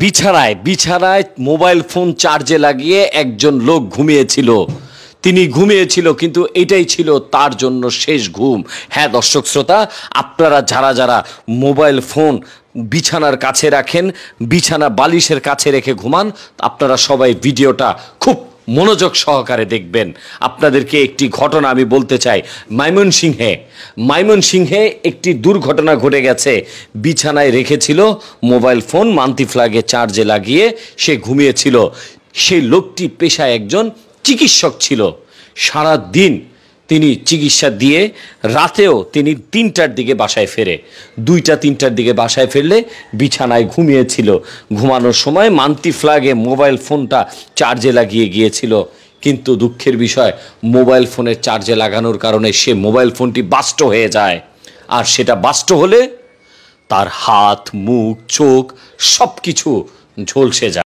বিছানায় বিছানায় mobile phone চার্জে লাগিয়ে একজন লোক ঘুমিয়েছিল। তিনি ঘুমিয়েছিল, কিন্তু এটাই ছিল তার জন্য শেষ ঘুম। হ্যাঁ দর্শক শ্রোতা, আপনারা যারা যারা মোবাইল ফোন বিছানার কাছে রাখেন, বিছানা বালিশের কাছে রেখে ঘুমান, আপনারা সবাই ভিডিওটা খুব মনোযোগ সহকারে দেখবেন। আপনাদেরকে একটি ঘটনা আমি বলতে চাই। ময়মনসিংহে একটি দুর্ঘটনা ঘটে গেছে। বিছানায় রেখেছিল মোবাইল ফোন, মান্তি ফ্ল্যাগে চার্জে লাগিয়ে সে ঘুমিয়েছিল। সেই লোকটি পেশায় একজন চিকিৎসক ছিল। সারা দিন তিনি চিকিৎসা দিয়ে রাতেও তিনি 3টার দিকে বাসায় ফেরে। 2টা-3টার দিকে বাসায় ফিরলে বিছানায় ঘুমিয়েছিল। ঘুমানোর সময় মান্তি ফ্ল্যাগে মোবাইল ফোনটা চার্জে লাগিয়ে গিয়েছিল। কিন্তু দুঃখের বিষয়, মোবাইল ফোনের চার্জে লাগানোর কারণে সে মোবাইল ফোনটি বাস্ট হয়ে যায়। আর সেটা বাস্ট হলে তার হাত, মুখ, চোখ সব কিছু ঝলসে যায়।